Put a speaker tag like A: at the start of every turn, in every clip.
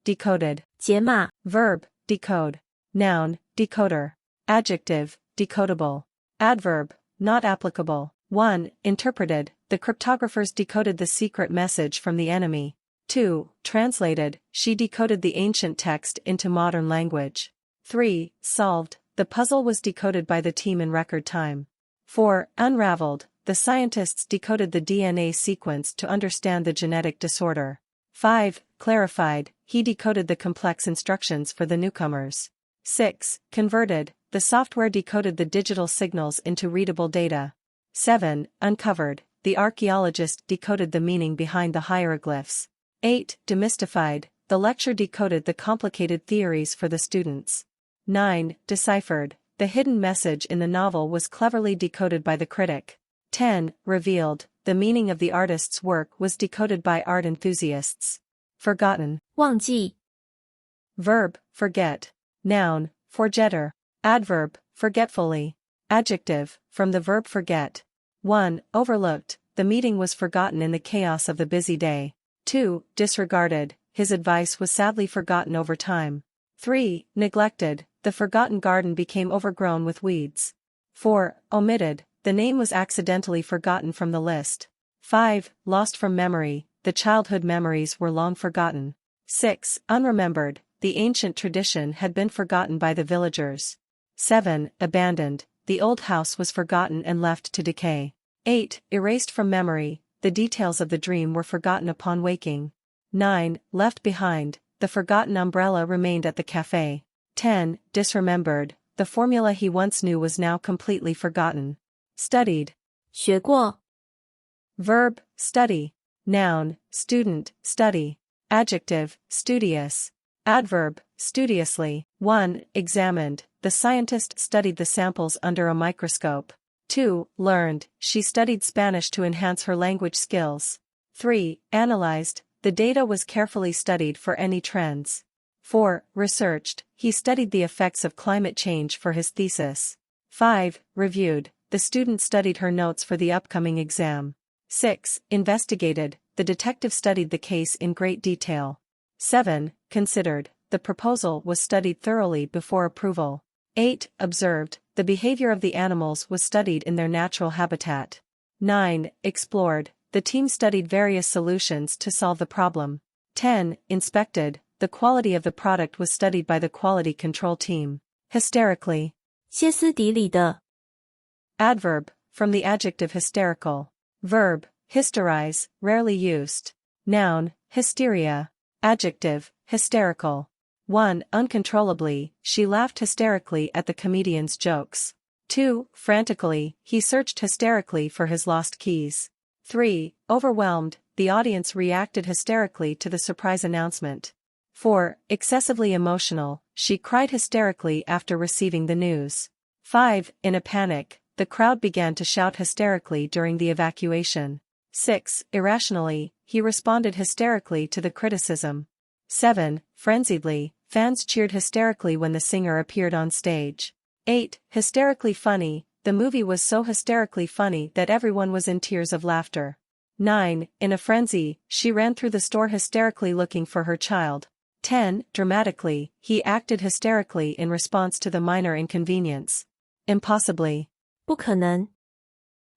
A: decoded.
B: 解码
A: Verb, decode. Noun, decoder. Adjective, decodable. Adverb, not applicable. 1. Interpreted, the cryptographers decoded the secret message from the enemy. 2. Translated, she decoded the ancient text into modern language. 3. Solved, the puzzle was decoded by the team in record time. 4. Unraveled, the scientists decoded the DNA sequence to understand the genetic disorder. 5. Clarified, he decoded the complex instructions for the newcomers. 6. Converted, the software decoded the digital signals into readable data. 7. Uncovered, the archaeologist decoded the meaning behind the hieroglyphs. 8. Demystified, the lecture decoded the complicated theories for the students. 9. Deciphered, the hidden message in the novel was cleverly decoded by the critic. 10. Revealed, the meaning of the artist's work was decoded by art enthusiasts. Forgotten.
B: 忘记
A: Verb, forget. Noun, forgetter. Adverb, forgetfully. Adjective, from the verb forget. 1. Overlooked, the meeting was forgotten in the chaos of the busy day. 2. Disregarded, his advice was sadly forgotten over time. 3. Neglected, the forgotten garden became overgrown with weeds. 4. Omitted, the name was accidentally forgotten from the list. 5. Lost from memory, the childhood memories were long forgotten. 6. Unremembered, the ancient tradition had been forgotten by the villagers. 7. Abandoned, the old house was forgotten and left to decay. 8. Erased from memory, the details of the dream were forgotten upon waking. 9. Left behind, the forgotten umbrella remained at the cafe. 10. Disremembered, the formula he once knew was now completely forgotten. Studied.
B: 学过
A: Verb, study. Noun, student, study. Adjective, studious. Adverb, studiously. 1. Examined, the scientist studied the samples under a microscope. 2. Learned, she studied Spanish to enhance her language skills. 3. Analyzed, the data was carefully studied for any trends. 4. Researched, he studied the effects of climate change for his thesis. 5. Reviewed, the student studied her notes for the upcoming exam. 6. Investigated, the detective studied the case in great detail. 7. Considered, the proposal was studied thoroughly before approval. 8. Observed, the behavior of the animals was studied in their natural habitat. 9. Explored, the team studied various solutions to solve the problem. 10. Inspected, the quality of the product was studied by the quality control team. Hysterically.
B: 歇斯底里的
A: Adverb, from the adjective hysterical. Verb, hysterize, rarely used. Noun, hysteria. Adjective, hysterical. 1. Uncontrollably, she laughed hysterically at the comedian's jokes. 2. Frantically, he searched hysterically for his lost keys. 3. Overwhelmed, the audience reacted hysterically to the surprise announcement. 4. Excessively emotional, she cried hysterically after receiving the news. 5. In a panic, the crowd began to shout hysterically during the evacuation. 6. Irrationally, he responded hysterically to the criticism. 7. Frenziedly, fans cheered hysterically when the singer appeared on stage. 8. Hysterically funny, the movie was so hysterically funny that everyone was in tears of laughter. 9. In a frenzy, she ran through the store hysterically looking for her child. 10. Dramatically, he acted hysterically in response to the minor inconvenience. Impossibly.
B: 不可能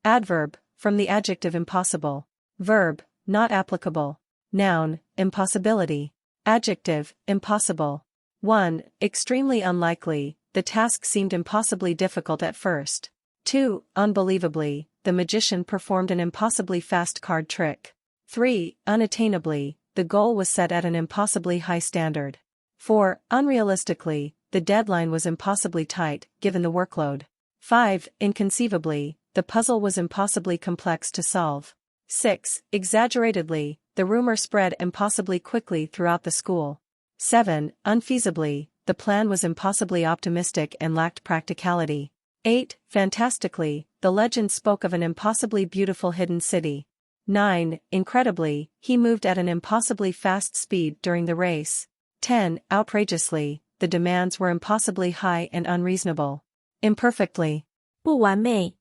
A: Adverb, from the adjective impossible. Verb, not applicable. Noun, impossibility. Adjective, impossible. 1. Extremely unlikely, the task seemed impossibly difficult at first. 2. Unbelievably, the magician performed an impossibly fast card trick. 3. Unattainably, the goal was set at an impossibly high standard. 4. Unrealistically, the deadline was impossibly tight, given the workload. 5. Inconceivably, the puzzle was impossibly complex to solve. 6. Exaggeratedly, the rumor spread impossibly quickly throughout the school. 7. Unfeasibly, the plan was impossibly optimistic and lacked practicality. 8. Fantastically, the legend spoke of an impossibly beautiful hidden city. 9. Incredibly, he moved at an impossibly fast speed during the race. 10. Outrageously, the demands were impossibly high and unreasonable. Imperfectly.
B: 不完美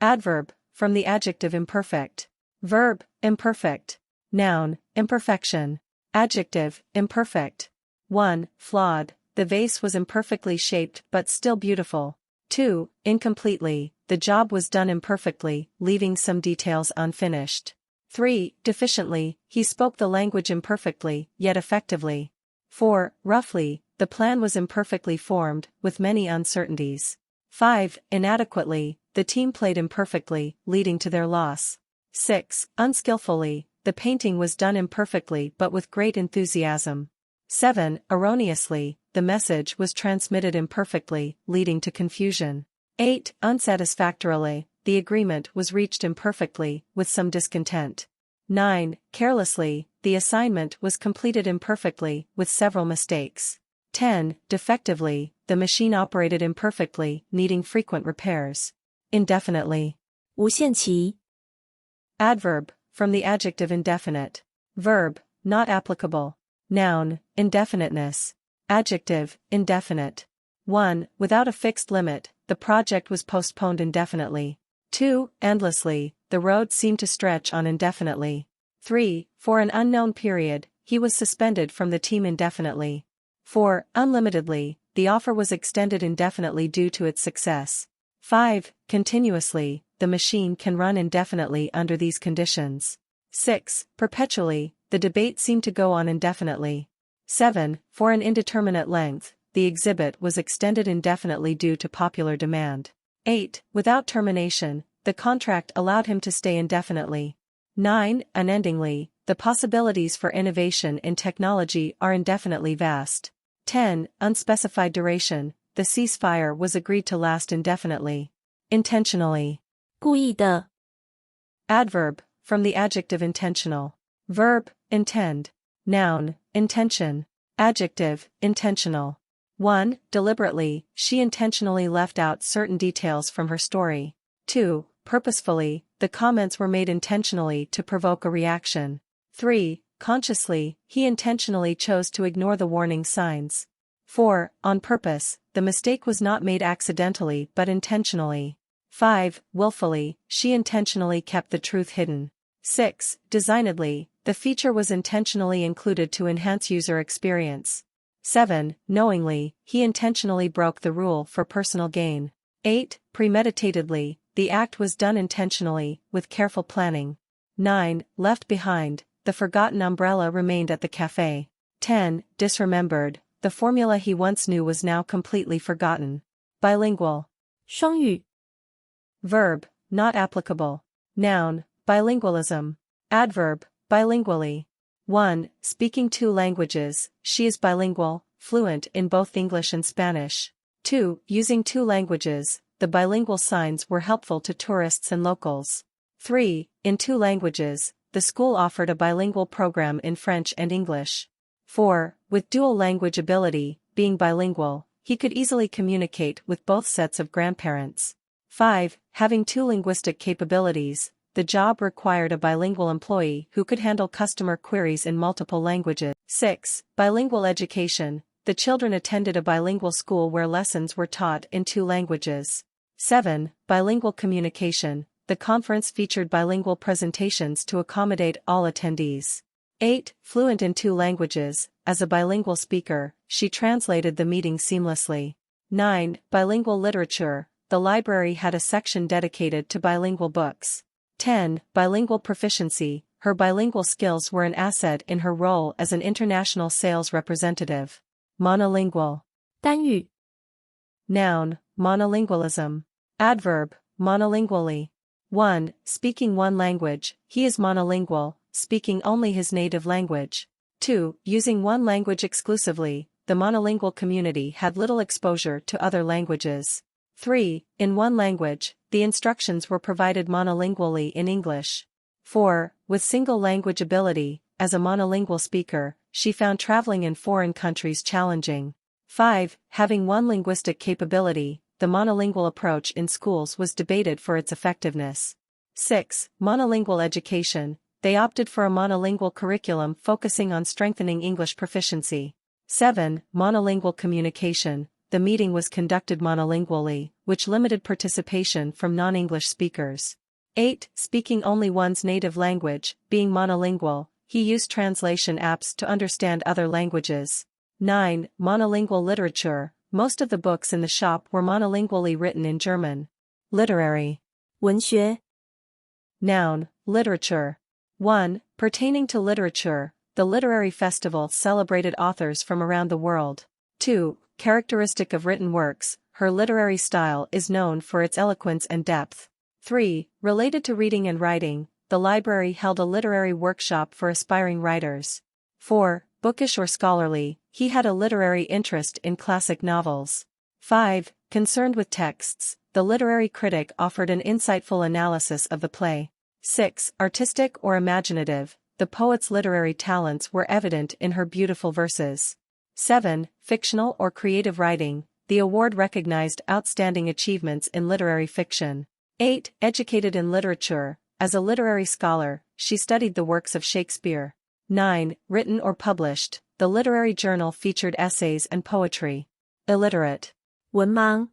A: Adverb, from the adjective imperfect. Verb, imperfect. Noun, imperfection. Adjective, imperfect. 1. Flawed, the vase was imperfectly shaped but still beautiful. 2. Incompletely, the job was done imperfectly, leaving some details unfinished. 3. Deficiently, he spoke the language imperfectly, yet effectively. 4. Roughly, the plan was imperfectly formed, with many uncertainties. 5. Inadequately, the team played imperfectly, leading to their loss. 6. Unskillfully, the painting was done imperfectly but with great enthusiasm. 7. Erroneously, the message was transmitted imperfectly, leading to confusion. 8. Unsatisfactorily, the agreement was reached imperfectly, with some discontent. 9. Carelessly, the assignment was completed imperfectly, with several mistakes. 10. Defectively, the machine operated imperfectly, needing frequent repairs. Indefinitely.
B: 无限期
A: Adverb, from the adjective indefinite. Verb, not applicable. Noun, indefiniteness. Adjective, indefinite. 1. Without a fixed limit, the project was postponed indefinitely. 2. Endlessly, the road seemed to stretch on indefinitely. 3. For an unknown period, he was suspended from the team indefinitely. 4. Unlimitedly, the offer was extended indefinitely due to its success. 5. Continuously, the machine can run indefinitely under these conditions. 6. Perpetually, the debate seemed to go on indefinitely. 7. For an indeterminate length, the exhibit was extended indefinitely due to popular demand. 8. Without termination, the contract allowed him to stay indefinitely. 9. Unendingly, the possibilities for innovation in technology are indefinitely vast. 10. Unspecified duration, the ceasefire was agreed to last indefinitely. Intentionally.
B: 故意的
A: Adverb, from the adjective intentional. Verb, intend. Noun, intention. Adjective, intentional. 1. Deliberately, she intentionally left out certain details from her story. 2. Purposefully, the comments were made intentionally to provoke a reaction. 3. Consciously, he intentionally chose to ignore the warning signs. 4. On purpose, the mistake was not made accidentally but intentionally. 5. Willfully, she intentionally kept the truth hidden. 6. Designedly, the feature was intentionally included to enhance user experience. 7. Knowingly, he intentionally broke the rule for personal gain. 8. Premeditatedly, the act was done intentionally, with careful planning. 9. Left behind, the forgotten umbrella remained at the cafe. 10. Disremembered, the formula he once knew was now completely forgotten. Bilingual.
B: 双语
A: Verb, not applicable. Noun, bilingualism. Adverb, bilingually. 1. Speaking 2 languages, she is bilingual, fluent in both English and Spanish. 2. Using 2 languages, the bilingual signs were helpful to tourists and locals. 3. In 2 languages, the school offered a bilingual program in French and English. 4. With dual language ability, being bilingual, he could easily communicate with both sets of grandparents. 5. Having 2 linguistic capabilities, the job required a bilingual employee who could handle customer queries in multiple languages. 6. Bilingual education, the children attended a bilingual school where lessons were taught in 2 languages. 7. Bilingual communication, the conference featured bilingual presentations to accommodate all attendees. 8. Fluent in 2 languages, as a bilingual speaker, she translated the meeting seamlessly. 9. Bilingual literature, the library had a section dedicated to bilingual books. 10. Bilingual proficiency, her bilingual skills were an asset in her role as an international sales representative. Monolingual.
B: 单语
A: Noun, monolingualism. Adverb, monolingually. 1. Speaking 1 language, he is monolingual, speaking only his native language. 2. Using 1 language exclusively, the monolingual community had little exposure to other languages. 3. In 1 language, the instructions were provided monolingually in English. 4. With single language ability, as a monolingual speaker, she found traveling in foreign countries challenging. 5. Having 1 linguistic capability, the monolingual approach in schools was debated for its effectiveness. 6. Monolingual education, they opted for a monolingual curriculum focusing on strengthening English proficiency. 7. Monolingual communication, the meeting was conducted monolingually, which limited participation from non-English speakers. 8. Speaking only one's native language, being monolingual, He used translation apps to understand other languages. 9. Monolingual literature. Most of the books in the shop were monolingually written in German. Literary.
B: 文学
A: Noun, literature. 1. Pertaining to literature, the literary festival celebrated authors from around the world. 2. Characteristic of written works, her literary style is known for its eloquence and depth. 3. Related to reading and writing, the library held a literary workshop for aspiring writers. 4. Bookish or scholarly, he had a literary interest in classic novels. 5. Concerned with texts, the literary critic offered an insightful analysis of the play. 6. Artistic or imaginative, the poet's literary talents were evident in her beautiful verses. 7. Fictional or creative writing, the award recognized outstanding achievements in literary fiction. 8. Educated in literature, as a literary scholar, she studied the works of Shakespeare. 9. Written or published, the literary journal featured essays and poetry. Illiterate.
B: 文盲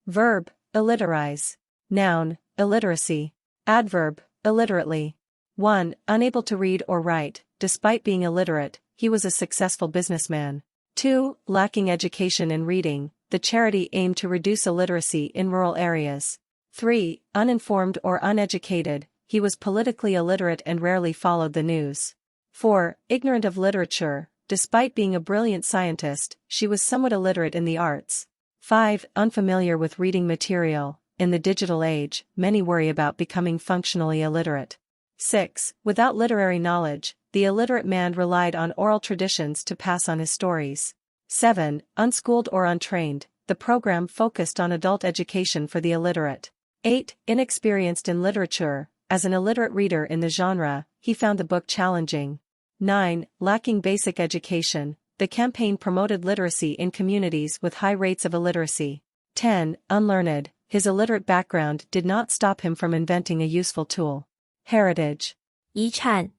A: Verb, illiteraise. Noun, illiteracy. Adverb, illiterately. 1. Unable to read or write, despite being illiterate, he was a successful businessman. 2. Lacking education in reading, the charity aimed to reduce illiteracy in rural areas. 3. Uninformed or uneducated, he was politically illiterate and rarely followed the news. 4. Ignorant of literature, despite being a brilliant scientist, she was somewhat illiterate in the arts. 5. Unfamiliar with reading material, in the digital age, many worry about becoming functionally illiterate. 6. Without literary knowledge, the illiterate man relied on oral traditions to pass on his stories. 7. Unschooled or untrained, the program focused on adult education for the illiterate. 8. Inexperienced in literature, as an illiterate reader in the genre, he found the book challenging. 9. Lacking basic education, the campaign promoted literacy in communities with high rates of illiteracy. 10. Unlearned, his illiterate background did not stop him from inventing a useful tool. Heritage.
B: 遗产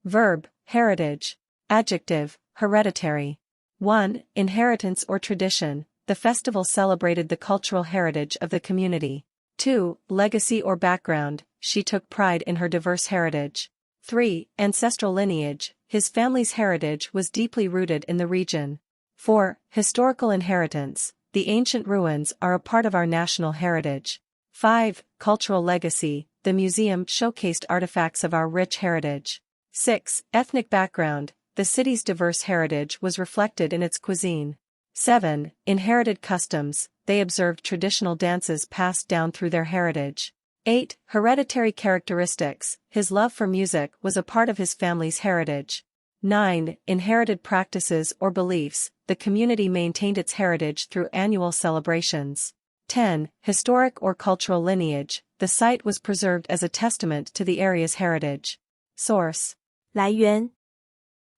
A: Verb, heritage. Adjective, hereditary. 1. Inheritance or tradition, the festival celebrated the cultural heritage of the community. 2. Legacy or background, she took pride in her diverse heritage. 3. Ancestral lineage, his family's heritage was deeply rooted in the region. 4. Historical inheritance, the ancient ruins are a part of our national heritage. 5. Cultural legacy, the museum showcased artifacts of our rich heritage. 6. Ethnic background, the city's diverse heritage was reflected in its cuisine. 7. Inherited customs, they observed traditional dances passed down through their heritage. 8. Hereditary characteristics, his love for music was a part of his family's heritage. 9. Inherited practices or beliefs, the community maintained its heritage through annual celebrations. 10. Historic or cultural lineage, the site was preserved as a testament to the area's heritage. Source.
B: 来源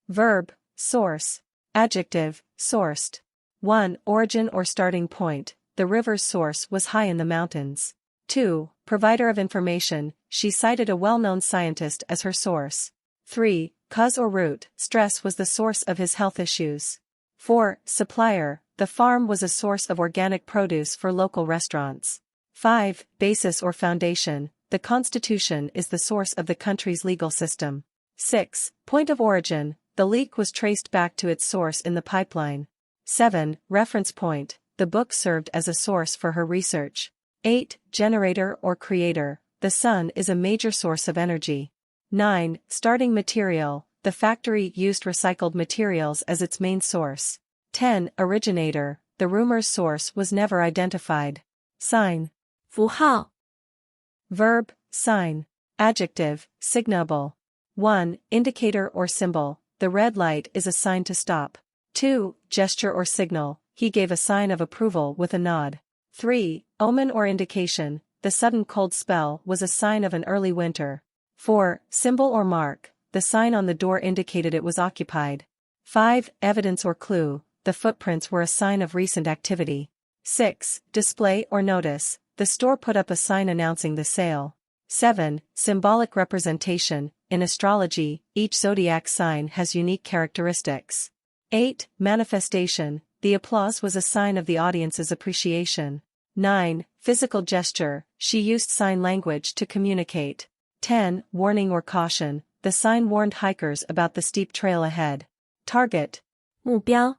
A: Verb, source. Adjective, sourced. 1. Origin or starting point, the river's source was high in the mountains. 2. Provider of information, she cited a well-known scientist as her source. 3. Cause or root, stress was the source of his health issues. 4. Supplier, the farm was a source of organic produce for local restaurants. 5. Basis or foundation, the Constitution is the source of the country's legal system. 6. Point of origin, the leak was traced back to its source in the pipeline. 7. Reference point, the book served as a source for her research. 8. Generator or creator, the sun is a major source of energy. 9. Starting material, the factory used recycled materials as its main source. 10. Originator, the rumor's source was never identified. Sign.
B: 符号
A: Verb, sign. Adjective, signable. 1. Indicator or symbol, the red light is a sign to stop. 2. Gesture or signal, he gave a sign of approval with a nod. 3. Omen or indication, the sudden cold spell was a sign of an early winter. 4. Symbol or mark, the sign on the door indicated it was occupied. 5. Evidence or clue, the footprints were a sign of recent activity. 6. Display or notice, the store put up a sign announcing the sale. 7. Symbolic representation, in astrology, each zodiac sign has unique characteristics. 8. Manifestation, the applause was a sign of the audience's appreciation. 9. Physical gesture, she used sign language to communicate. 10. Warning or caution, the sign warned hikers about the steep trail ahead. Target.
B: 目标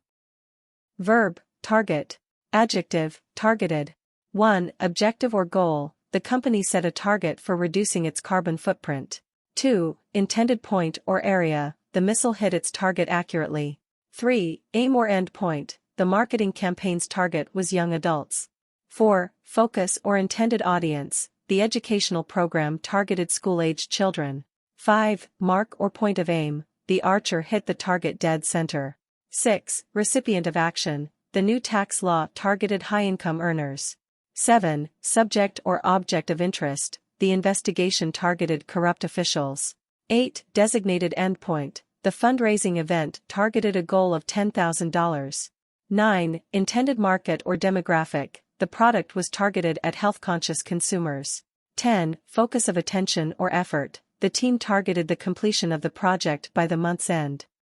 A: Verb, target. Adjective, targeted. 1. Objective or goal, the company set a target for reducing its carbon footprint. 2. Intended point or area, the missile hit its target accurately. 3. Aim or end point, the marketing campaign's target was young adults. 4. Focus or intended audience, the educational program targeted school-aged children. 5. Mark or point of aim, the archer hit the target dead center. 6. Recipient of action, the new tax law targeted high-income earners. 7. Subject or object of interest, the investigation targeted corrupt officials. 8. Designated endpoint, the fundraising event targeted a goal of $10,000. 9. Intended market or demographic, the product was targeted at health-conscious consumers. 10. Focus of attention or effort, the team targeted the completion of the project by the month's end.